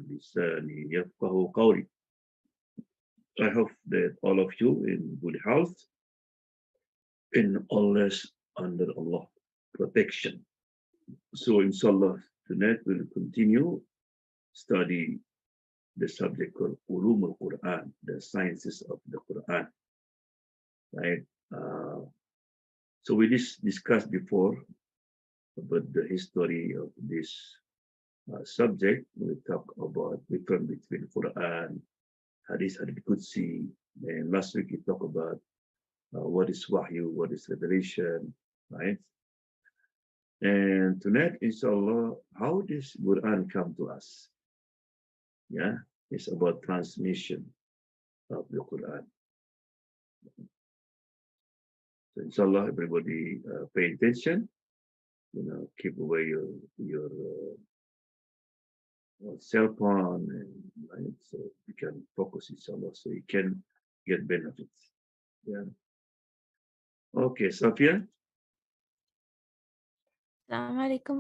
لساني يفقه قولي. I hope that all of you in good health and always under Allah protection. So inshallah tonight we'll continue study the subject called Ulum al-Quran, the sciences of the Quran, right? So we discussed before about the history of this subject. We talk about difference between Quran, Hadith Qudsi, and last week we talked about what is Wahyu, what is revelation, right? And tonight, inshallah, how does Quran come to us? Yeah, it's about transmission of the Quran. So inshallah, everybody pay attention. Keep away your cell phone, and right, so you can focus inshallah, so you can get benefits. Yeah. Okay, Safia. Assalamu alaikum.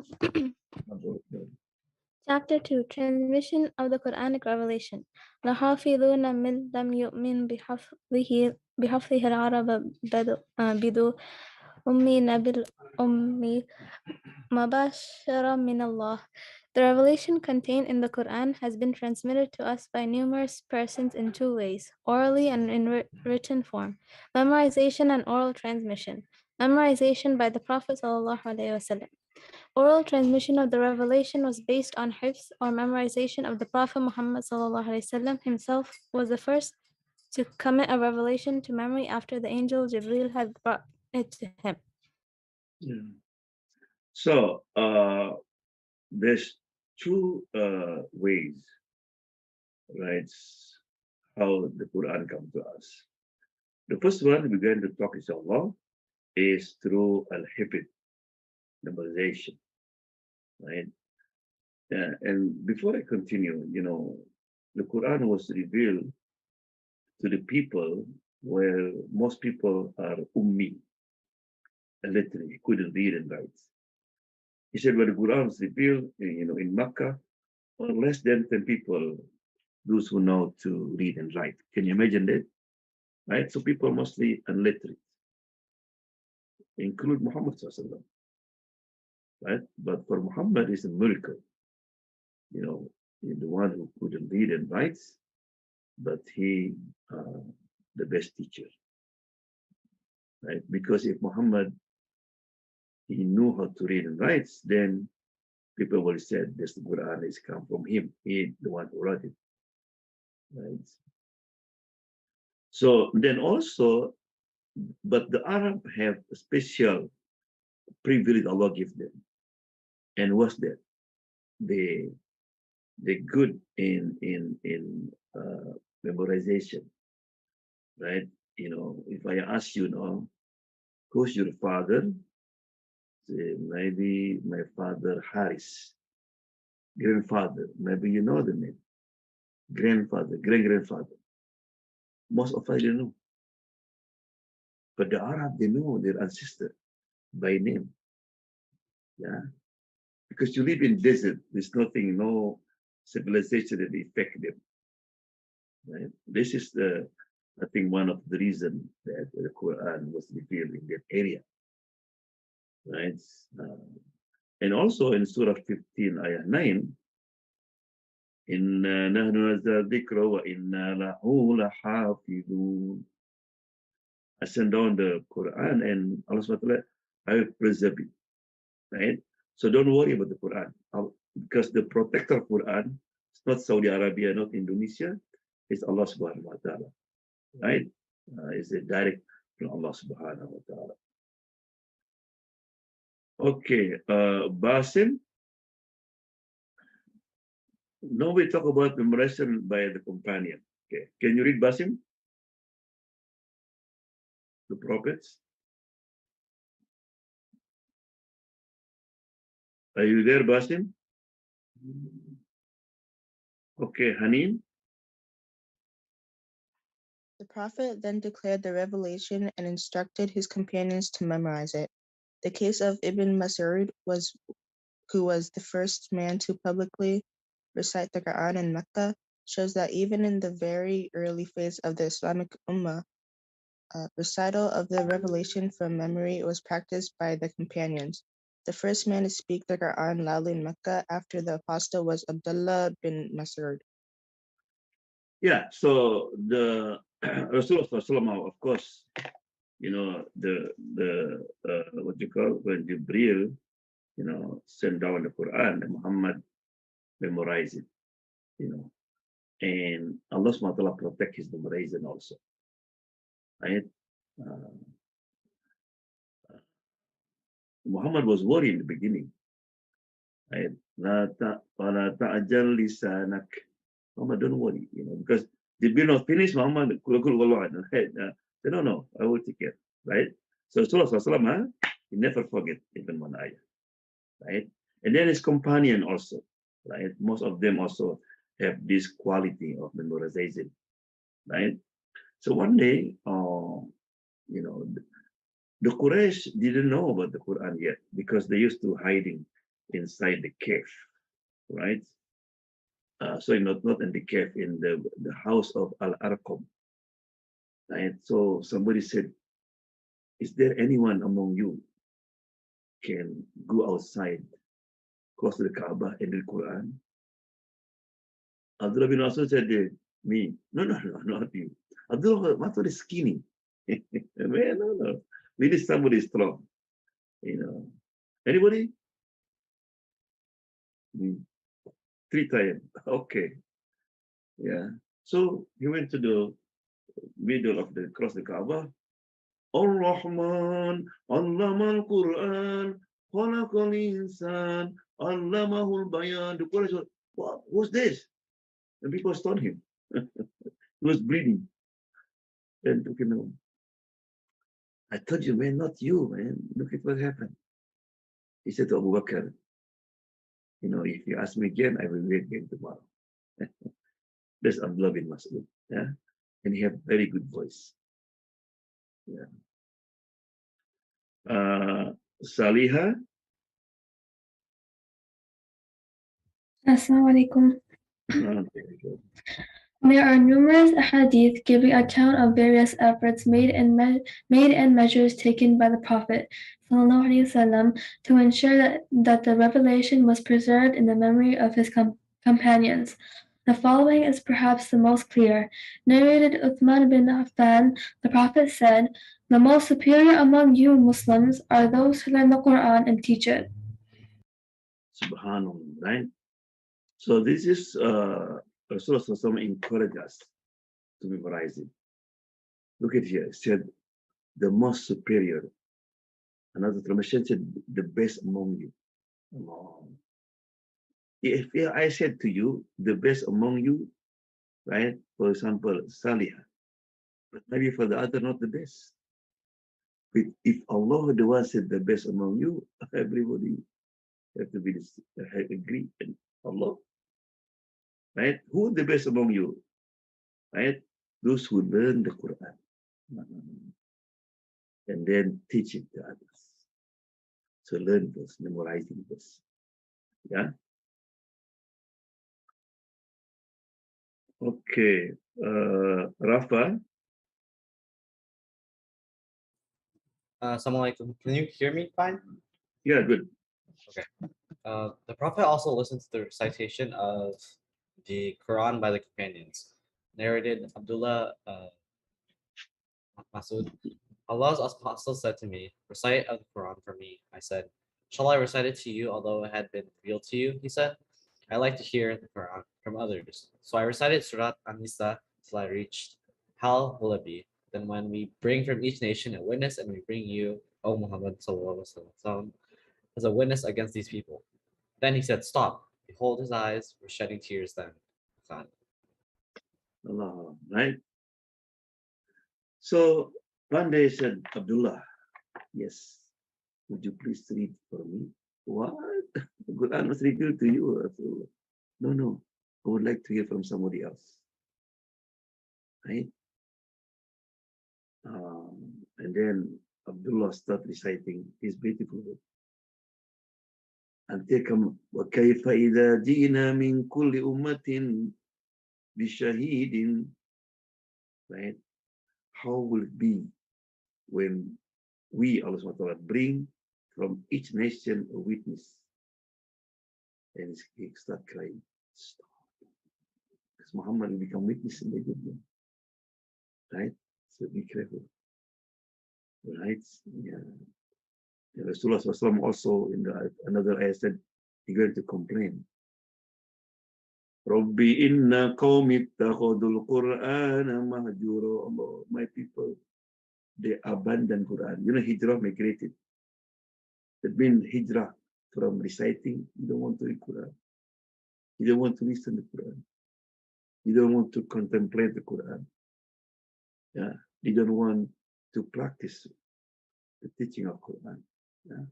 Chapter 2, Transmission of the Quranic Revelation. لَحَافِظُونَ مِنْ لَمْ يُؤْمِنْ بِحَفْظِهِ الْعَرَبَ بِدُو أُمِّينَ بِالْأُمِّي مُبَاشَرًا مِنَ اللَّهِ. The revelation contained in the Quran has been transmitted to us by numerous persons in two ways, orally and in written form. Memorization and oral transmission. Memorization by the Prophet ﷺ. Oral transmission of the revelation was based on hifz or memorization of the Prophet Muhammad ﷺ himself was the first to commit a revelation to memory after the angel Jibril had brought it to him. Yeah. So there's two ways, right? How the Quran comes to us. The first one we're going to talk, inshallah, is through al-hifd, memorization, right? And before I continue, the Quran was revealed to the people where most people are ummi, illiterate, couldn't read and write. He said when the Quran was revealed, in Makkah, or less than 10 people, those who know to read and write. Can you imagine that? Right? So people mostly illiterate, include Muhammad Sallallahu, right? But for Muhammad, it's a miracle. The one who couldn't read and write, but he, the best teacher, right? Because if Muhammad, he knew how to read and write, then people will say this Quran is come from him. He, the one who wrote it, right? So then also, but the Arab have a special privilege Allah gives them. And what's that? They good in memorization, right? If I ask you, who's your father? Say, maybe my father Haris. Grandfather, maybe you know the name. Grandfather, great-grandfather. Most of us don't know. But the Arab, they know their ancestor by name. Yeah. Because you live in desert, there's nothing, no civilization that affect them. Right? This is I think one of the reasons that the Quran was revealed in that area. Right? And also in Surah 15, Ayah 9, إِنَّا نَحْنُ نَزَّلْنَا الذِّكْرَ وَإِنَّا لَهُ لَحَافِظُونَ. I send down the Quran and Allah subhanahu wa ta'ala, I will preserve it. Right? So don't worry about the Quran. Because the protector of Quran is not Saudi Arabia, not Indonesia, it's Allah subhanahu wa ta'ala. Right? It's a direct from Allah subhanahu wa ta'ala. Okay, Basim. Now we talk about memorization by the companion. Okay, can you read Basim? The prophets. Are you there, Basim? Okay, Hanin. The Prophet then declared the revelation and instructed his companions to memorize it. The case of Ibn Mas'ud who was the first man to publicly recite the Qur'an in Mecca shows that even in the very early phase of the Islamic Ummah, recital of the revelation from memory was practiced by the companions. The first man to speak the Qur'an loudly in Mecca after the apostle was Abdullah bin Mas'ud. Yeah, so the Rasulullah, of course, you know, the what you call when Jibril, you know, sent down the Quran, and Muhammad memorized it, you know, and Allah subhanahu wa ta'ala protect his memorizing also, right? Uh, Muhammad was worried in the beginning, right? Wala ta'ajal lisanak. Muhammad, don't worry, you know, because Jibril not finished, Muhammad, right? Said, no, I will take care, right? So Rasulullah, he never forget even one ayah, right? And then his companion also, right? Most of them also have this quality of memorization, right? So one day, you know, the Quraysh didn't know about the Quran yet because they used to hiding inside the cave, right? Sorry, not in the cave, in the house of Al Arqam, right? So somebody said, "Is there anyone among you can go outside, close to the Kaaba, and read Quran?" Abdullah bin Masud said, "Me, no, not you. Abdullah, what is skinny? Man, no. We need somebody strong, you know. Anybody? Mm, 3 times. Okay, yeah." So he went to the middle of the cross the Kaaba. Ar-Rahman, Allama al-Quran, Khalaqal Insan, Allamahul Bayan. The Quraysh was, what? Who's this? And people stoned him. He was bleeding. Then took him home. I told you, man, not you, man. Look at what happened. He said to Abu Bakr, you know, if you ask me again, I will wait again tomorrow. That's Abdullah bin Mas'ud. Yeah. And he had very good voice. Yeah. Saliha. Assalamu alaikum. Okay. There are numerous ahadith giving account of various efforts made and measures taken by the Prophet ﷺ to ensure that the revelation was preserved in the memory of his companions. The following is perhaps the most clear. Narrated Uthman bin Affan, the Prophet said, "The most superior among you Muslims are those who learn the Qur'an and teach it." Subhanallah, right? So this is Rasulullah encouraged us to memorize it. Look at here, it said the most superior. Another translation said the best among you. If I said to you, the best among you, right? For example, Salihah, but maybe for the other, not the best. But if Allah the one said the best among you, everybody have to be agree. And Allah, right? Who the best among you, right? Those who learn the Quran and then teach it to others. So learn this, memorizing this. Yeah. Okay. Rafa. Assalamualaikum. Can you hear me fine? Yeah, good. Okay. The Prophet also listened to the recitation of the Quran by the companions. Narrated Abdullah Masud. Allah's apostle said to me, "Recite of the Quran for me." I said, "Shall I recite it to you, although it had been revealed to you?" He said, "I like to hear the Quran from others." So I recited Surat An-Nisa till I reached, "How will it be? Then when we bring from each nation a witness, and we bring you, O Muhammad sallallahu alaihi wasallam, as a witness against these people." Then he said, "Stop." Behold, his eyes were shedding tears then. Allah, right? So one day said, Abdullah, yes, would you please read for me? What? The Quran was revealed to you. Abdullah. No, I would like to hear from somebody else. Right? And then Abdullah started reciting his beautiful book. until come وكيف إذا جئنا من كل أمة بشهيد, right? How will it be when we, Allah subhanahu wa ta'ala, bring from each nation a witness? And he start crying. Stop. Because Muhammad will become witness immediately. Right? So be careful. Right? Yeah. And Rasulullah SAW also in another ayah said, he's going to complain. Rabbi inna qawmi ittakhadul Qur'ana mahjura. My people, they abandon Quran. You know, hijrah migrated. That means hijrah from reciting, you don't want to read Quran. You don't want to listen to Quran. You don't want to contemplate the Quran. Yeah. You don't want to practice the teaching of Quran. Yeah.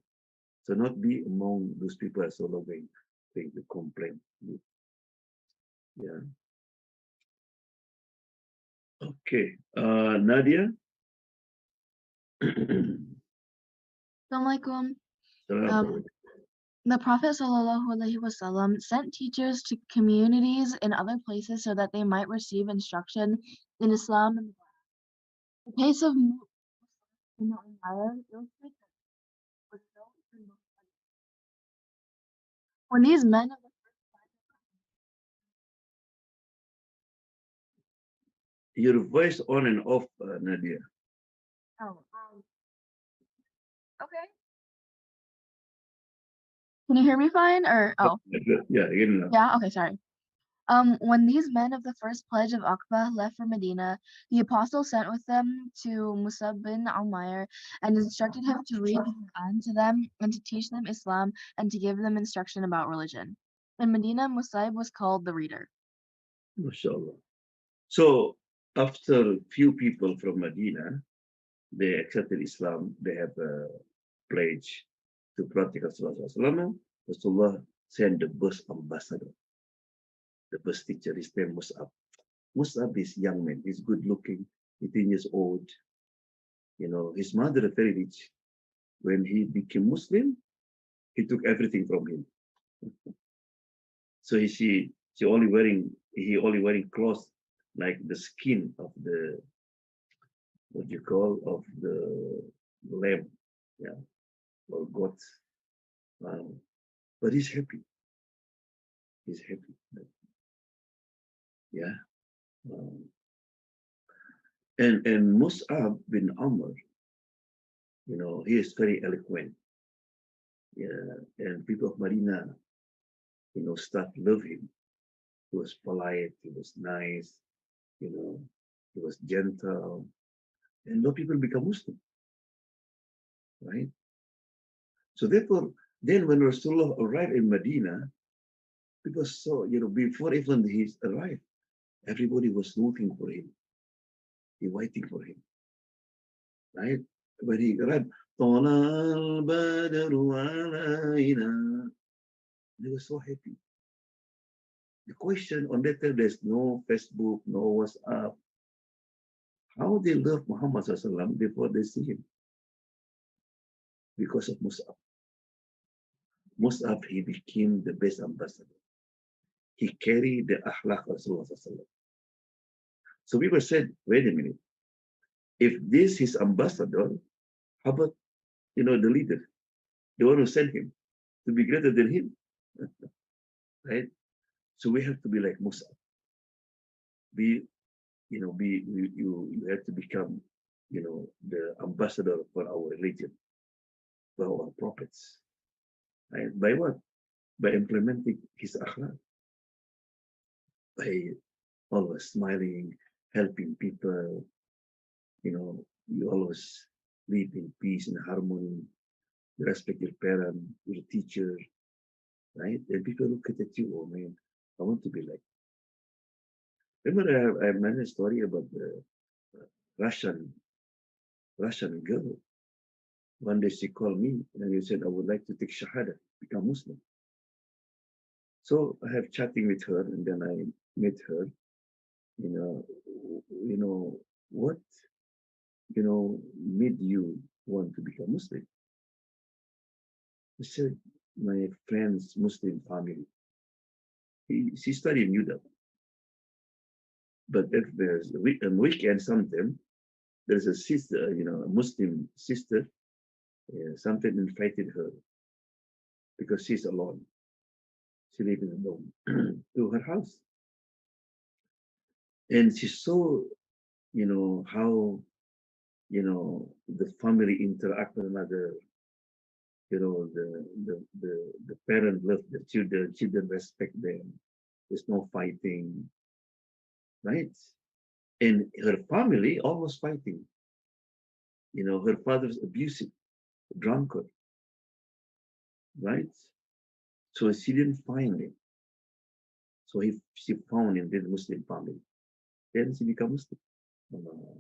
So not be among those people as all going to complain. Yeah. Okay. Nadia. Assalamualaikum. Salam. The Prophet ﷺ sent teachers to communities in other places so that they might receive instruction in Islam. And the case of illustrates that was so when these men of the Your voice on and off, Nadia. oh, okay. Can you hear me fine? Or Yeah, again now. yeah, okay, sorry. When these men of the first pledge of Aqba left for Medina, the apostle sent with them to Musab bin Umair and instructed him to read the Quran to them and to teach them Islam and to give them instruction about religion. In Medina, Musab was called the reader. MashaAllah. So after few people from Medina, they accepted Islam, they have a pledge to protect Rasulullah. Rasulullah sent the bus ambassador, the bus teacher, his name Mus'ab. Mus'ab is young man, he's good looking, 18 years old. You know, his mother is very rich. When he became Muslim, he took everything from him. So he only wearing clothes like the skin of the what you call of the lamb, yeah, or goat. But he's happy. He's happy. Yeah. And Mus'ab bin Amr, you know, he is very eloquent. Yeah. And people of Medina, you know, start love him. He was polite, he was nice, you know, he was gentle. And no people become Muslim, right? So therefore, then when Rasulullah arrived in Medina, people saw, you know, before even he arrived, everybody was looking for him, waiting for him, right? When he arrived, طَلَعَ الْبَدْرُ عَلَيْنَا, they were so happy. The question on that time, there's no Facebook, no WhatsApp. How they love Muhammad SAW before they see him? Because of Mus'ab. Mus'ab, he became the best ambassador. He carried the akhlaq of Rasulullah SAW. So people said, wait a minute. If this is ambassador, how about, you know, the leader, the one who sent him to be greater than him, right? So we have to be like Musa. You have to become, you know, the ambassador for our religion, for our prophets. Right? By what? By implementing his akhlaq, by always smiling, helping people. You know, you always live in peace and harmony. You respect your parent, your teacher, right? And people look at you, oh man, I want to be like. Remember, I mentioned a story about the Russian girl. One day she called me and she said, I would like to take Shahada, become Muslim. So I have chatting with her and then I met her, what, made you want to become Muslim? She said, my friend's Muslim family. She studied in UW. But if there's a weekend sometime, there's a sister, a Muslim sister, something invited her because she's alone. She lives alone to her house. And she saw, how, the family interact with another, the parent love the children respect them. There's no fighting, right? And her family almost fighting. Her father's abusive, drunkard, right? So she didn't find him. So she found him in the Muslim family. Then she became Muslim. Uh,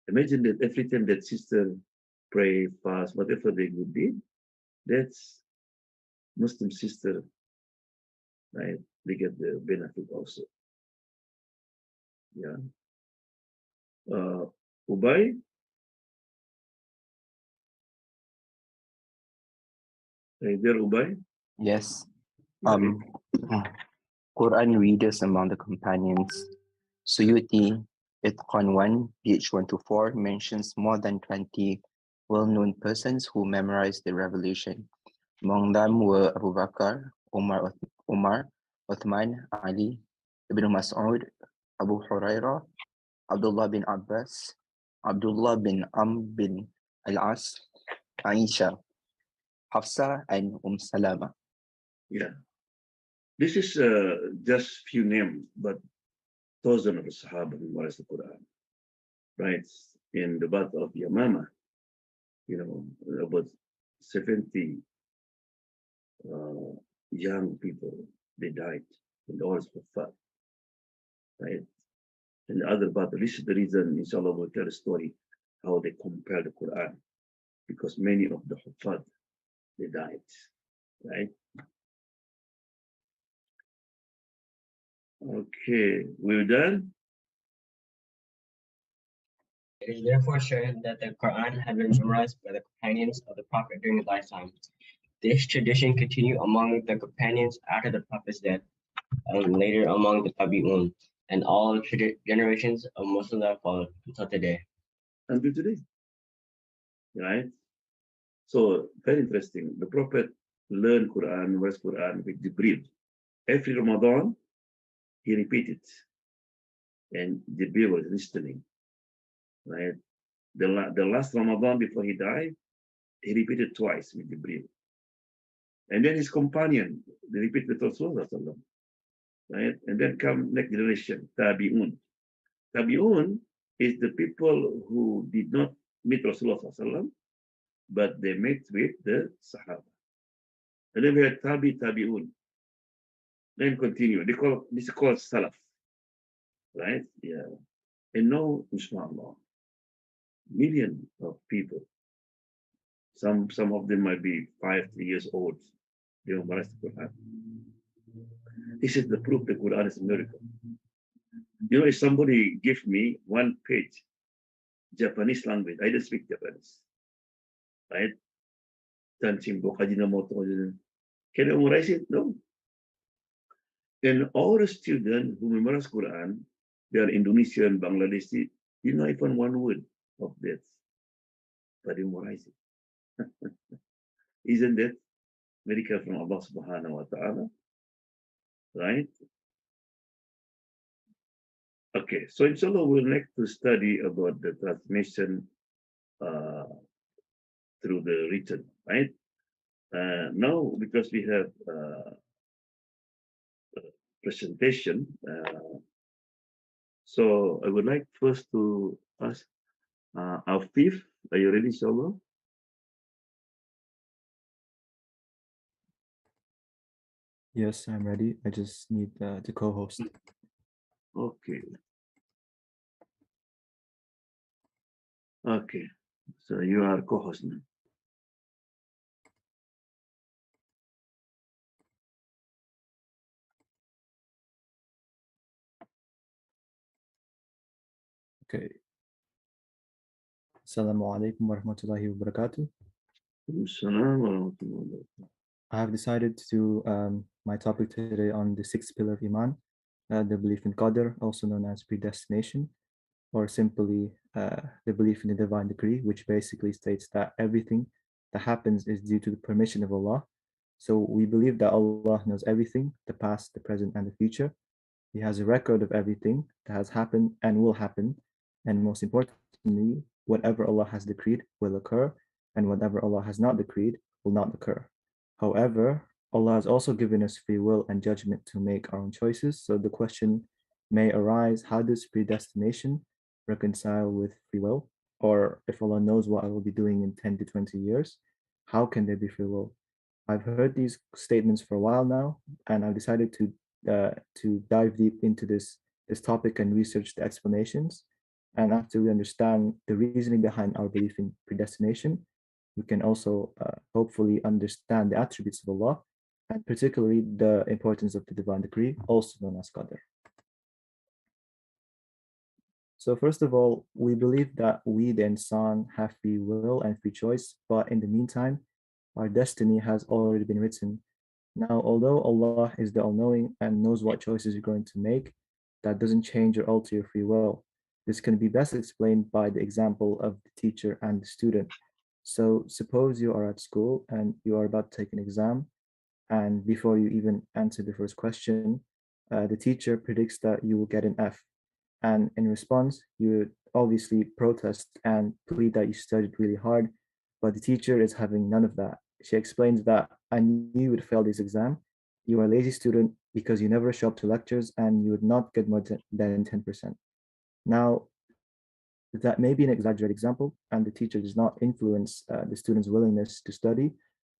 Imagine that every time that sister pray, fast, whatever they would did, that's Muslim sister, right? They get the benefit also. Yeah. Ubay, are you there, Ubay? Yes. Okay. Quran readers among the companions. Suyuti, Itqan 1, page 124, mentions more than 20 well-known persons who memorized the revelation. Among them were Abu Bakr, Umar, Uthman, Ali, Ibn Mas'ud, Abu Hurairah, Abdullah bin Abbas, Abdullah bin bin Al-As, Aisha, Hafsa, and Salama. Yeah. This is just few names, but thousands of Sahaba memorized the Quran, right? In the Battle of Yamama, about 70 young people, they died in the orders of fire, right? And the other battle, this is the reason, inshallah, we'll tell a story how they compare the Quran, because many of the Huffaz, they died, right? Okay, we're done. It is therefore certain that the Quran had been memorized by the companions of the Prophet during his lifetime. This tradition continued among the companions after the Prophet's death, and later among the Tabi'un, and all generations of Muslims that followed until today. Until today, right? So very interesting. The Prophet learned Quran, memorized Quran with Jibril. Every Ramadan, he repeated, and Jibril was listening, right? The last Ramadan before he died, he repeated twice with Jibril. And then his companion, they repeat with Rasulullah, right? And then come next generation, Tabi'un. Tabi'un is the people who did not meet Rasulullah, but they met with the Sahaba. And then we had Tabi'un. Then continue. This is called Salaf, right? Yeah. And now, inshallah, millions of people. Some of them might be 3 years old. They memorize the Quran. This is the proof the Quran is a miracle. If somebody give me one page Japanese language, I don't speak Japanese, right? Can I memorize it? No. And all the students who memorize Quran, they are Indonesian, Bangladeshi, you know even one word of that, but they memorize it. Isn't that miracle from Allah subhanahu wa ta'ala? Right? Okay, so inshallah we'll next to study about the transmission through the written, right? Now, because we have presentation, so I would like first to ask Afif, are you ready, inshallah? Yes, I'm ready. I just need the co-host. Okay. Okay, so you are co-host now. Okay. Assalamu alaikum warahmatullahi wabarakatuh. Assalamu alaikum warahmatullahi wabarakatuh. I have decided to my topic today on the sixth pillar of Iman, the belief in Qadr, also known as predestination, or simply the belief in the divine decree, which basically states that everything that happens is due to the permission of Allah. So we believe that Allah knows everything, the past, the present, and the future. He has a record of everything that has happened and will happen. And most importantly, whatever Allah has decreed will occur, and whatever Allah has not decreed will not occur. However, Allah has also given us free will and judgment to make our own choices. So the question may arise, how does predestination reconcile with free will? Or if Allah knows what I will be doing in 10 to 20 years, how can there be free will? I've heard these statements for a while now, and I've decided to dive deep into this topic and research the explanations. And after we understand the reasoning behind our belief in predestination, we can also hopefully understand the attributes of Allah, and particularly the importance of the divine decree, also known as Qadr. So first of all, we believe that we, the insan, have free will and free choice, but in the meantime, our destiny has already been written. Now, although Allah is the all-knowing and knows what choices you're going to make, that doesn't change or alter your free will. This can be best explained by the example of the teacher and the student. So suppose you are at school and you are about to take an exam, and before you even answer the first question, the teacher predicts that you will get an F. And in response, you obviously protest and plead that you studied really hard, but the teacher is having none of that. She explains that I knew you would fail this exam. You are a lazy student because you never show up to lectures and you would not get more than 10%. Now, that may be an exaggerated example, and the teacher does not influence the student's willingness to study,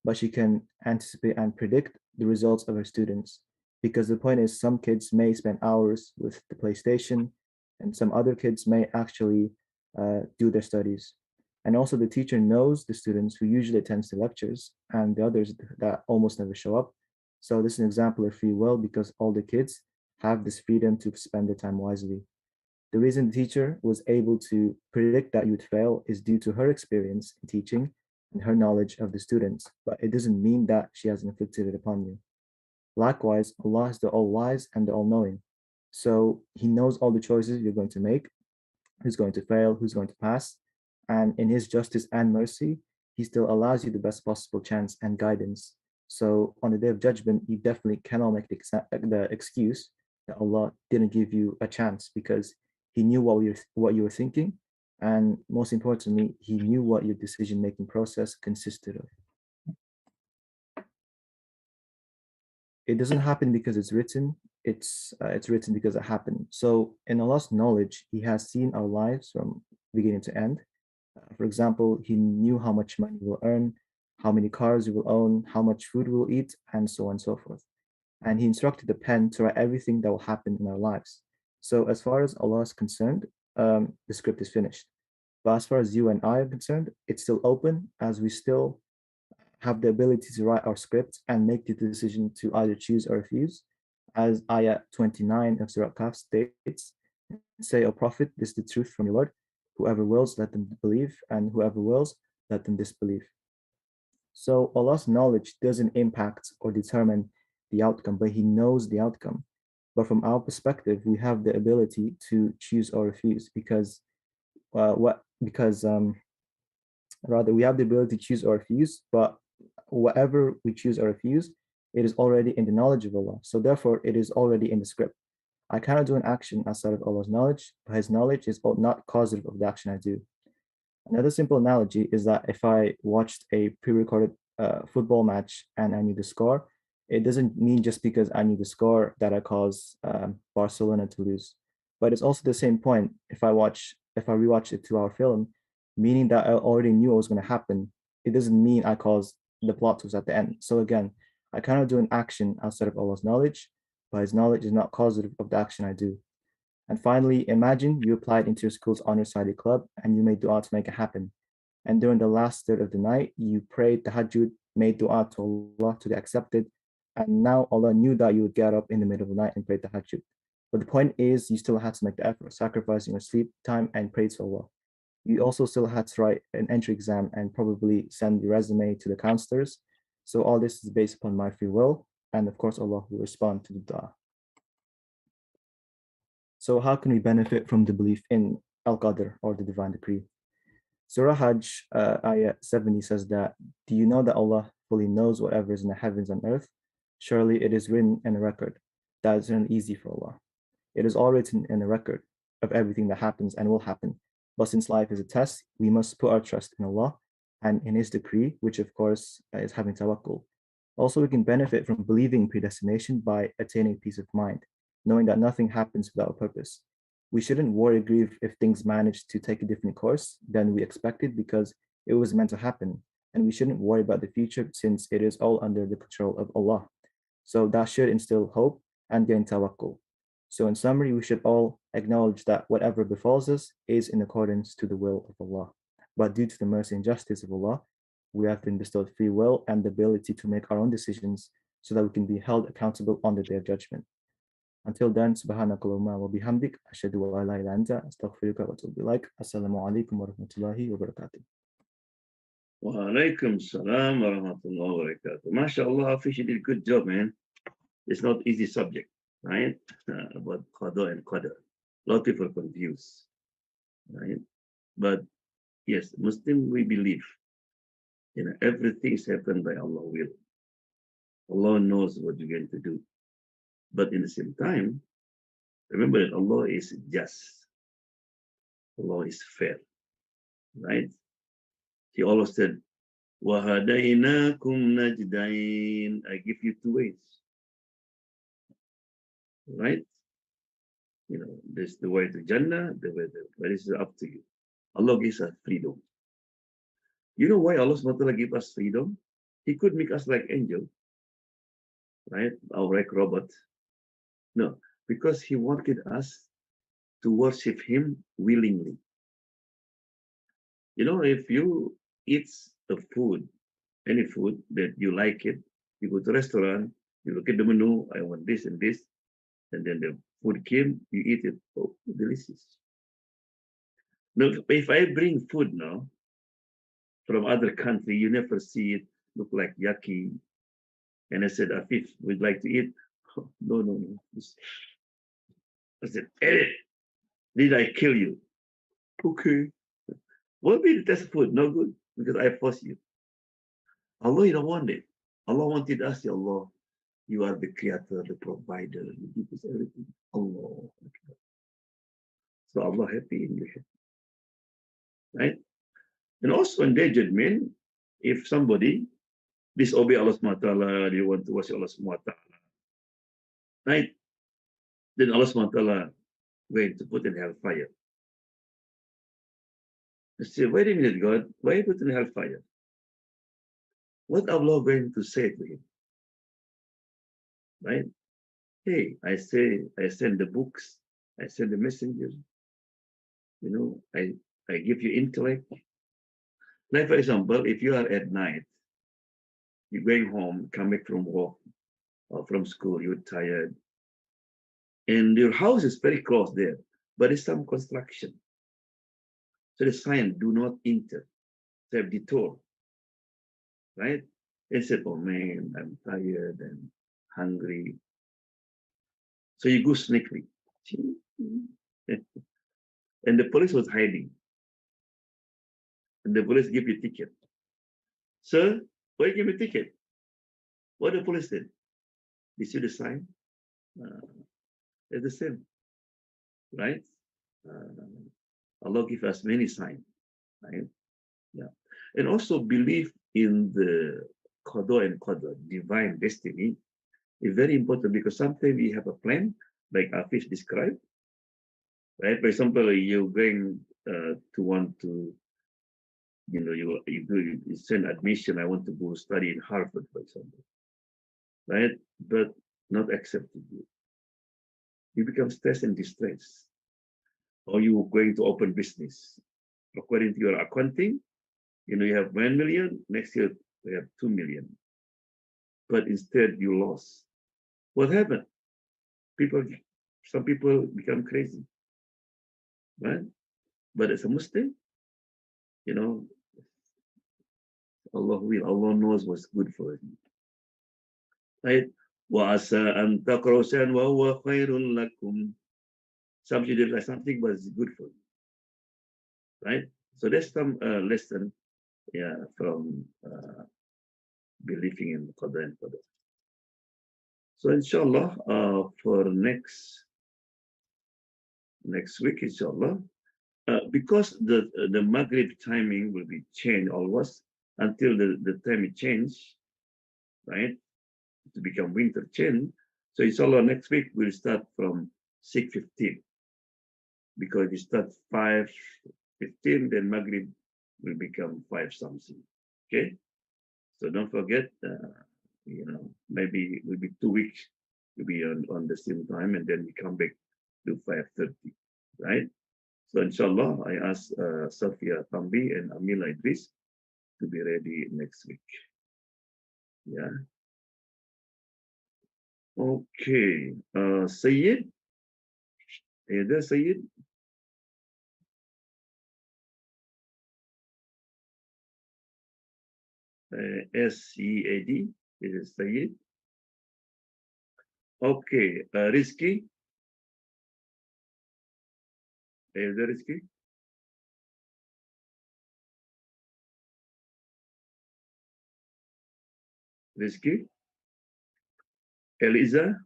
but she can anticipate and predict the results of her students. Because the point is, some kids may spend hours with the PlayStation, and some other kids may actually do their studies. And also, the teacher knows the students who usually attend the lectures and the others that almost never show up. So this is an example of free will because all the kids have this freedom to spend their time wisely. The reason the teacher was able to predict that you'd fail is due to her experience in teaching and her knowledge of the students, but it doesn't mean that she has inflicted it upon you. Likewise, Allah is the all-wise and the all-knowing. So He knows all the choices you're going to make, who's going to fail, who's going to pass, and in His justice and mercy, He still allows you the best possible chance and guidance. So on the day of judgment, you definitely cannot make the excuse that Allah didn't give you a chance because He knew what you were thinking, and most importantly, He knew what your decision-making process consisted of. It doesn't happen because it's written. It's written because it happened. So in Allah's knowledge, He has seen our lives from beginning to end. For example, He knew how much money we'll earn, how many cars we will own, how much food we'll eat, and so on and so forth. And He instructed the pen to write everything that will happen in our lives. So as far as Allah is concerned, the script is finished. But as far as you and I are concerned, it's still open as we still have the ability to write our script and make the decision to either choose or refuse. As Ayah 29 of Surah Kahf states, say, O Prophet, this is the truth from your Lord. Whoever wills, let them believe, and whoever wills, let them disbelieve. So Allah's knowledge doesn't impact or determine the outcome, but He knows the outcome. But from our perspective, we have the ability to choose or refuse because rather we have the ability to choose or refuse, but whatever we choose or refuse, it is already in the knowledge of Allah. So therefore, it is already in the script. I cannot do an action outside of Allah's knowledge, but His knowledge is not causative of the action I do. Another simple analogy is that if I watched a pre-recorded football match and I knew the score, it doesn't mean just because I knew the score that I cause Barcelona to lose. But it's also the same point if I rewatch a 2-hour film, meaning that I already knew what was going to happen. It doesn't mean I caused the plot twist at the end. So again, I cannot do an action outside of Allah's knowledge, but His knowledge is not causative of the action I do. And finally, imagine you applied into your school's honor society club and you made dua to make it happen. And during the last third of the night, you prayed tahajjud, made dua to Allah to get accepted. And now Allah knew that you would get up in the middle of the night and pray tahajjud. But the point is, you still had to make the effort, sacrificing your sleep time and pray to Allah. You also still had to write an entry exam and probably send your resume to the counselors. So all this is based upon my free will, and of course Allah will respond to the dua. So how can we benefit from the belief in Al-Qadr, or the divine decree? Surah Hajj, ayah 70 says that, do you know that Allah fully knows whatever is in the heavens and earth? Surely it is written in a record. That is easy for Allah. It is all written in a record of everything that happens and will happen. But since life is a test, we must put our trust in Allah and in His decree, which of course is having tawakkul. Also, we can benefit from believing predestination by attaining peace of mind, knowing that nothing happens without a purpose. We shouldn't worry or grieve if things manage to take a different course than we expected, because it was meant to happen. And we shouldn't worry about the future, since it is all under the control of Allah. So that should instill hope and gain tawakkul. So in summary, we should all acknowledge that whatever befalls us is in accordance to the will of Allah. But due to the mercy and justice of Allah, we have been bestowed free will and the ability to make our own decisions, so that we can be held accountable on the Day of Judgment. Until then, subhanakallahumma wa bihamdik, ashhadu wa la ilaha illa anta, astaghfiruka wa atubu ilaik. Assalamu alaikum wa rahmatullahi wa barakatuh. Wa alaikum salam wa rahmatullahi wa barakatuh. MashaAllah, Fish, you did a good job, man. It's not easy subject, right? About Qada and Qadar. A lot of people are confused, right? But yes, Muslim, we believe, everything is happened by Allah will. Allah knows what you're going to do. But in the same time, remember that Allah is just. Allah is fair, right? He always said, وَهَدَيْنَاكُمْ نَجْدَيْنِ, I give you two ways, right? There's the way to Jannah, the way to, but it's up to you. Allah gives us freedom. You know why Allah SWT give us freedom? He could make us like angel, right? Or like robot. No, because He wanted us to worship Him willingly. If you eat the food, any food that you like it, you go to a restaurant, you look at the menu, I want this and this, and then the food came, you eat it. Oh, delicious. Now, if I bring food now from other country, you never see it, look like yucky. And I said, Afif, we'd like to eat. Oh, no. I said, Eric, did I kill you? Okay. What be the test food? No good, because I force you. Allah, you don't want it. Allah wanted us, Ya Allah. You are the creator, the provider. You give us everything. Allah. So Allah happy in you. Right? And also in their judgment, if somebody disobey Allah SWT, they want to worship Allah SWT, right? Then Allah SWT going to put in hellfire. I say, wait a minute, God, why you put in hellfire? What Allah going to say to him? Right? Hey, I send the books, I send the messengers, I give you intellect. Like, for example, if you are at night, you're going home, come back from work or from school, you're tired, and your house is very close there, but it's some construction. So the sign, do not enter, they have detour, right? They said, oh man, I'm tired and hungry. So you go sneakily. And the police was hiding. And the police give you a ticket. Sir, why you give me a ticket? What the police did? You see the sign? It's the same, right? Allah give us many signs, right? Yeah. And also believe in the Qada and Qadar, divine destiny, is very important, because sometimes we have a plan, like Afish described, right? For example, you're going to want to, you send admission, I want to go study in Harvard, for example, right? But not accepted you. You become stressed and distressed. Or you're going to open business. According to your accounting, you have 1 million, next year we have 2 million. But instead you lost. What happened? Some people become crazy, right? But as a Muslim, Allah will. Allah knows what's good for you. Right? وَعَسَىٰ أَن تَكْرَهُوا شَيْئًا وَهُوَ خَيْرٌ لَكُمْ. Some you did like something, but it's good for you. Right? So there's some lesson, yeah, from believing in Qadar and Qadar. So inshallah, for next week, inshallah, because the Maghrib timing will be changed always until the time it change, right? To become winter change. So inshallah, next week we'll start from 6:15 because you start 5:15, then Maghrib will become 5 something. Okay, so don't forget, maybe it will be 2 weeks to be on the same time, and then we come back to 5:30, right? So inshallah, I ask Safia Tambi and Amila Idris to be ready next week. Yeah. Okay. Sayyid, are you there, Sayyid? SEAD, this is Sayyid. Okay. Rizki, are you there, Rizki? Rizki? Eliza?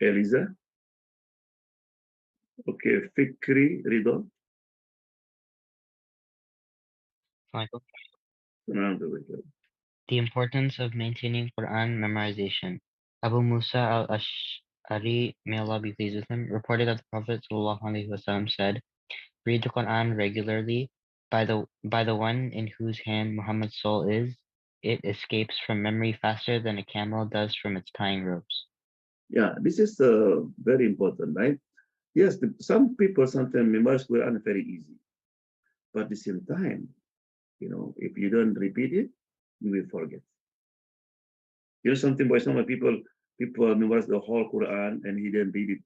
Eliza? Okay. Fikri, Ridho? Michael. The The importance of maintaining Quran memorization. Abu Musa al-Ash'ari, may Allah be pleased with him, reported that the Prophet ﷺ said, "Read the Quran regularly. By the one in whose hand Muhammad's soul is, it escapes from memory faster than a camel does from its tying ropes." Yeah, this is very important, right? Yes, some people sometimes memorize Quran very easy, but at the same time, if you don't repeat it, you will forget. Something by some people memorize the whole Quran and he didn't read it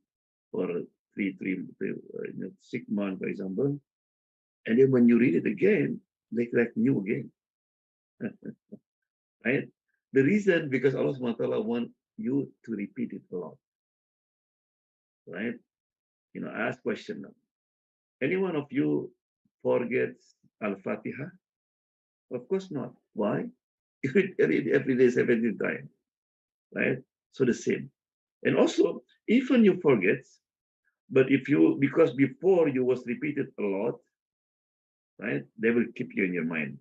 for 6 months, for example, and then when you read it again, like new again, right? The reason because Allah subhanahu wa ta'ala want you to repeat it a lot, right? Ask question now. Any one of you forgets Al-Fatiha? Of course not. Why? You read every day 17 times, right? So the same. And also, even you forget, but because before you was repeated a lot, right? They will keep you in your mind.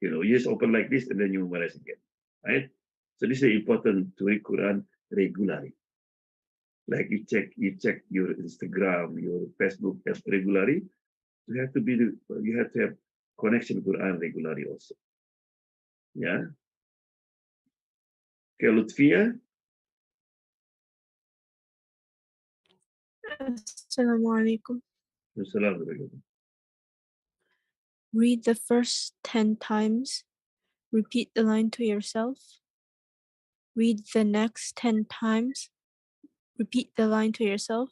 You just open like this and then you memorize again, right? So this is important to read Quran regularly. Like you check your Instagram, your Facebook regularly. You have to have connection with Quran regularly also. Yeah. Okay, Lutfia. Assalamu alaikum. Read the first 10 times. Repeat the line to yourself. Read the next 10 times. Repeat the line to yourself.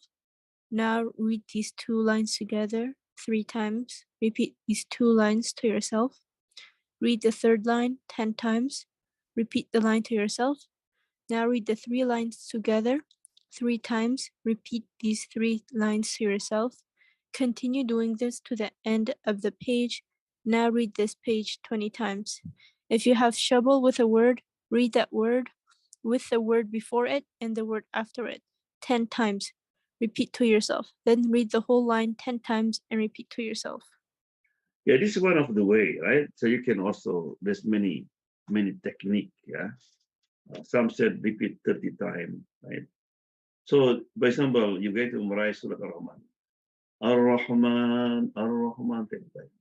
Now read these 2 lines together 3 times. Repeat these 2 lines to yourself. Read the third line 10 times. Repeat the line to yourself. Now read the 3 lines together 3 times. Repeat these 3 lines to yourself. Continue doing this to the end of the page. Now read this page 20 times. If you have trouble with a word, read that word with the word before it and the word after it 10 times. Repeat to yourself. Then read the whole line 10 times and repeat to yourself. Yeah, this is one of the way, right? So you can also, there's many technique, yeah. Some said repeat 30 times, right? So, for example, you get to memorize Surah Ar-Rahman. Ar-Rahman, Ar-Rahman, 10 times.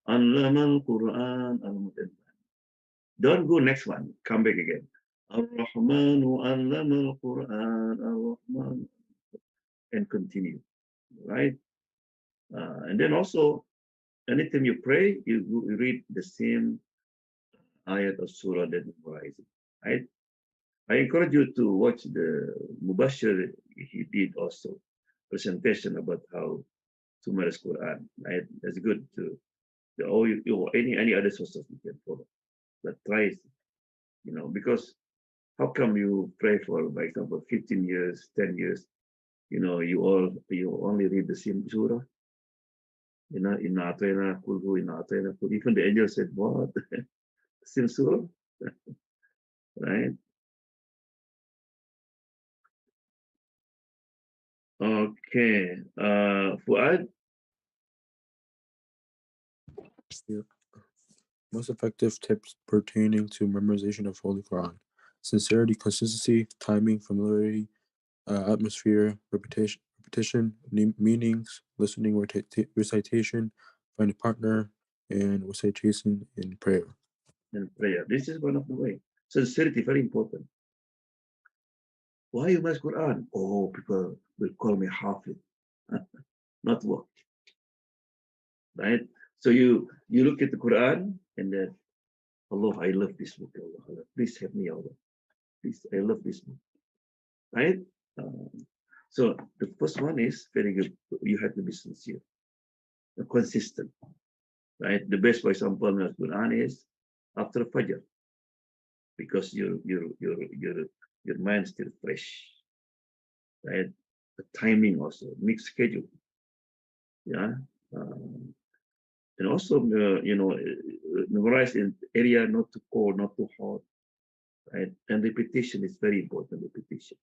Allama al-Quran, Al-Mutan. Don't go next one, come back again. Ar-Rahman, Allama al-Quran, Ar-Rahman, and continue, right? And then also, anytime you pray, you read the same ayat of surah that memorize it, right? I encourage you to watch the Mubashir. He did also presentation about how to memorize Quran, right? That's good too. or any other sources you can follow. But try, because how come you pray for, for example, 15 years, 10 years, you only read the same surah, inna atayna kulhu, inna atayna kulhu. Even the angel said, what? Same surah? Right? Okay. Fuad? Yeah. Most effective tips pertaining to memorization of Holy Quran: sincerity, consistency, timing, familiarity, atmosphere, repetition, meanings, listening, recitation, find a partner, and recitation in prayer. And prayer. This is one of the way. Sincerity, very important. Why you must Quran? Oh, people will call me Hafid. Not work. Right? So you look at the Quran and then, Allah, I love this book. Allah, please help me, Allah. Please, I love this book. Right? So the first one is very good. You have to be sincere, consistent. Right? The best, for example, in the Quran is after Fajr, because your mind is still fresh. Right? The timing also, mixed schedule. Yeah. And also, memorize in area not too cold, not too hot. Right? And repetition is very important. Repetition.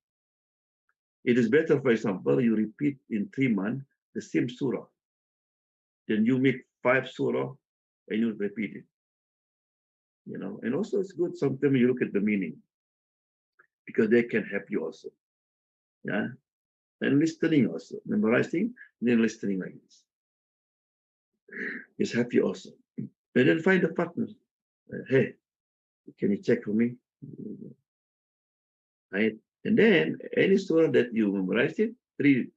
It is better, for example, you repeat in 3 months the same surah. Then you make 5 surah and you repeat it. And also it's good sometimes you look at the meaning, because they can help you also. Yeah. And listening also. Memorizing, then listening like this. It's help you also. And then find a partner. Hey, can you check for me? Right? And then any surah that you memorize it, read it.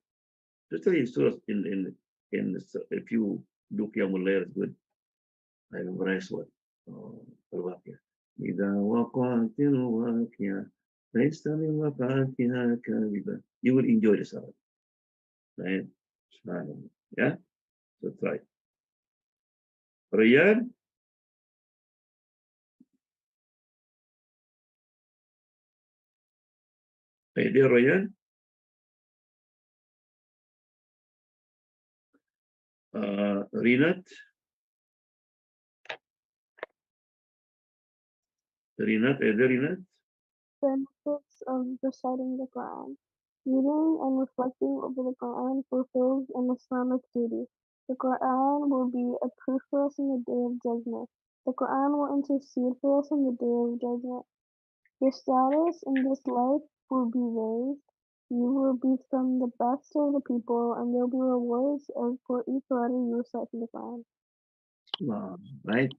Especially surah if you do Qiyamul Layl, is good. I memorize what? Al-Waqi'ah. إذا وقعت الواقعة ليس لوقعتها كاذبة. You will enjoy the salah. Right? Yeah? So try. Rayyan? Hey there, Rayyan? Rinat? Rinat, there, Rinat? Benefits of reciting the Quran. Reading and reflecting over the Quran fulfills an Islamic duty. The Quran will be a proof for us in the day of judgment. The Quran will intercede for us in the day of judgment. Your status in this life will be raised. You will be from the best of the people, and there will be rewards for each letter you recite from the Quran. Wow, right?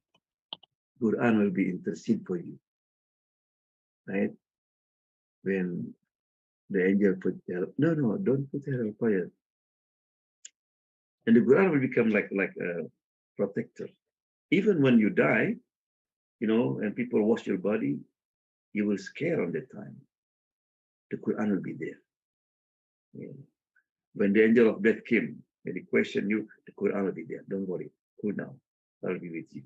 Quran will be intercede for you. Right? When the angel put no, don't put hellfire. And the Quran will become like a protector. Even when you die, and people wash your body, you will scare on that time. The Quran will be there. Yeah. When the angel of death came and he questioned you, the Quran will be there. Don't worry. Cool down. I'll be with you.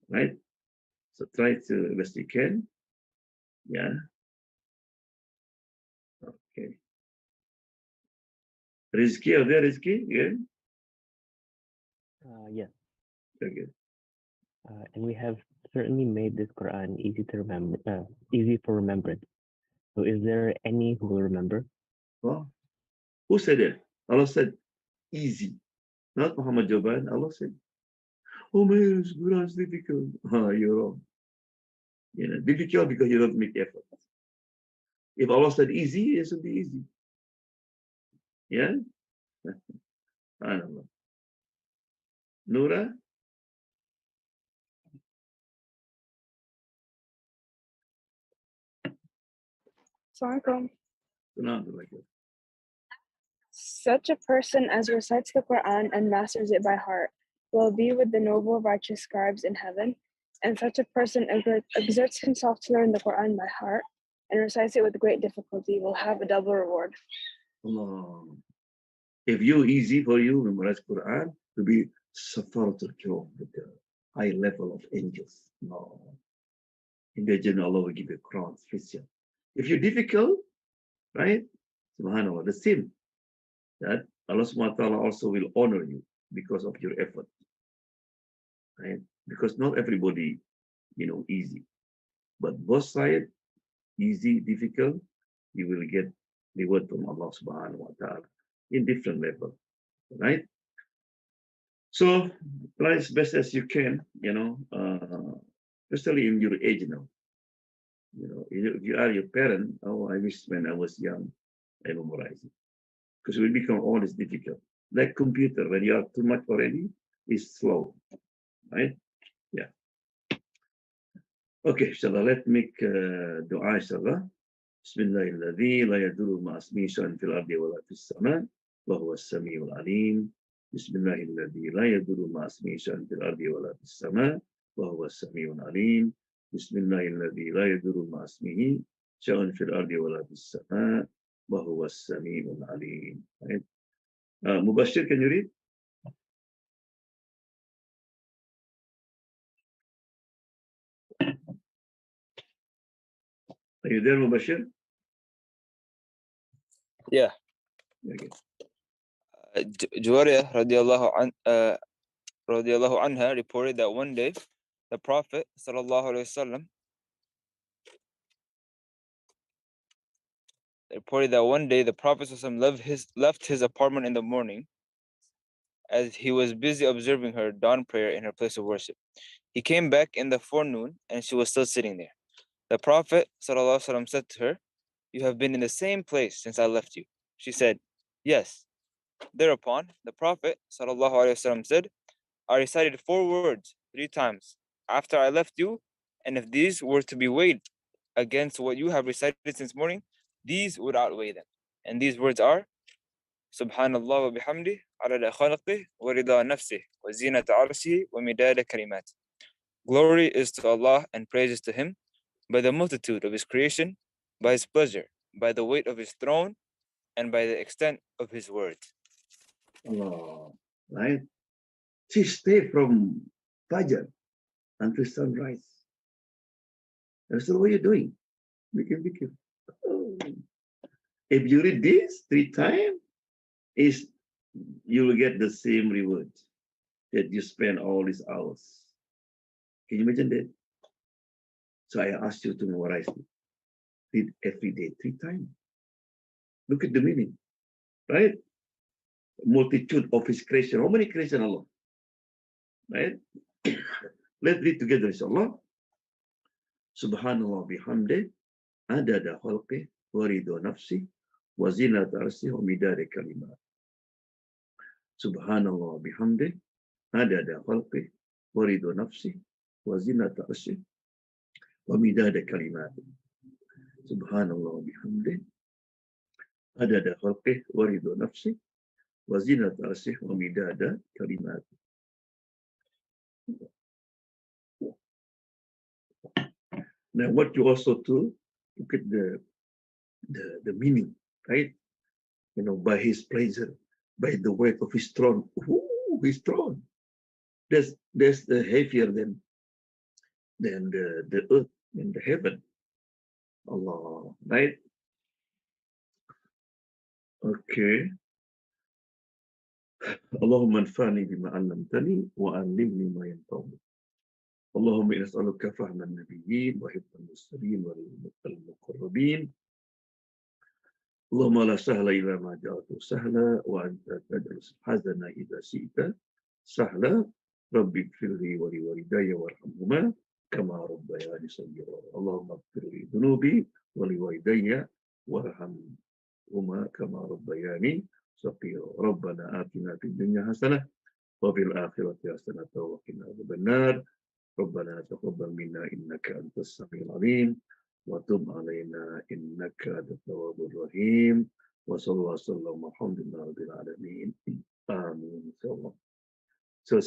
Right? So try to best you can. Yeah. Okay. Rizki, are there Rizki? Yeah. Yes. Very good. And we have certainly made this Quran easy to remember, easy for remembrance. So is there any who will remember? Well, who said it? Allah said, easy. Not Muhammad Joban. Allah said, oh man, Quran is difficult. You're wrong. Difficult because you don't make effort. If Allah said easy, it should be easy. Yeah? I don't know. Nura? Assalamualaikum. Assalamualaikum. Such a person as recites the Quran and masters it by heart will be with the noble righteous scribes in heaven, and such a person exerts himself to learn the Quran by heart and recites it with great difficulty will have a double reward. Allah. If you easy for you memorize Quran, to be Safaratul Kiram, with the high level of angels. No. In the Jannah, Allah will give you a crown, special. If you're difficult, right? Subhanallah, the same. That Allah subhanahu wa ta'ala also will honor you because of your effort. Right? Because not everybody, easy. But both sides, easy, difficult, you will get reward from Allah subhanahu wa ta'ala in different level. Right? So try as best as you can, especially in your age now. If you are your parent, oh, I wish when I was young, I memorized it. Because it will become always difficult. Like computer, when you are too much already, it's slow, right? Yeah. Okay, inshallah, let's make dua, inshallah. Bismillahirrahmanirrahim. La yadurru ma asmi shay'un fil ardi wa la fis sama' wa huwa as-sami'ul 'alim. Bismillahirrahmanirrahim. La yadurru ma asmi shay'un fil ardi wa la fis sama' wa huwa as-sami'ul 'alim. Bismillahirrahmanirrahim. La yadurru ma asmihi shay'un fil ardi wa la fis sama' wa huwa as-sami'ul 'alim. Right? Mubashir, can you read? Are you there, Mubashir? Yeah. Okay. Juwariya radiallahu anha reported that one day the Prophet sallallahu alaihi wasallam left his apartment in the morning as he was busy observing her dawn prayer in her place of worship. He came back in the forenoon and she was still sitting there. The Prophet sallallahu alaihi wasallam said to her, "You have been in the same place since I left you." She said, "Yes." Thereupon the Prophet sallallahu alaihi wasallam said, "I recited 4 words 3 times after I left you, and if these were to be weighed against what you have recited since morning, these would outweigh them. And these words are Subhanallah wa bihamdi, adada khalqih, wa rida nafsih, wa zinata arshih, wa midada kalimat. Glory is to Allah and praises to Him by the multitude of His creation, by His pleasure, by the weight of His throne, and by the extent of His words." Allah, right? She stayed from Fajr until sunrise. And so what are you doing? Oh. If you read this 3 times, you will get the same reward that you spend all these hours. Can you imagine that? So I asked you to memorize it. Read every day 3 times. Look at the meaning, right? Multitude of His creation. How many creation Allah? Right? Let's read together, inshallah. Subhanallah bihamdi, adada khalqi, wa ridha nafsi, wa zinata arsi, wa midada kalimat. Subhanallah bihamdi, adada khalqi, wa ridha nafsi, wa zinata arsi, wa midada kalimat. Subhanallah bihamdi, adada khalqi, wa ridha nafsi, wa zinata arsi, wa midada kalimat. Now, what you also do, look at the meaning, right? By His pleasure, by the weight of His throne. Ooh, His throne. That's the heavier than the earth and the heaven. Allah, right? Okay. Allahumma anfa'ni bima 'allamtani wa 'allimni ma yanfa'uni. Allahumma inna nas'aluka fahma an-nabiyyin wa hifdha al-mursalin wal muqarrabin. اللهم لا سهل إلا ما جعلته سهلا وأنت تجعل الحزن إذا شئت سهلا ربي اغفر لي ولوالدي وارحمهما كما ربياني صغيرا اللهم اغفر لي ذنوبي ولوالدي وارحمهما كما ربياني صغيرا ربنا آتنا في الدنيا حسنة وفي الآخرة حسنة وقنا عذاب النار ربنا تقبل منا إنك أنت السميع العليم وتب علينا إنك أنت التواب الرحيم وصلى الله وسلم والحمد لله رب العالمين آمين. So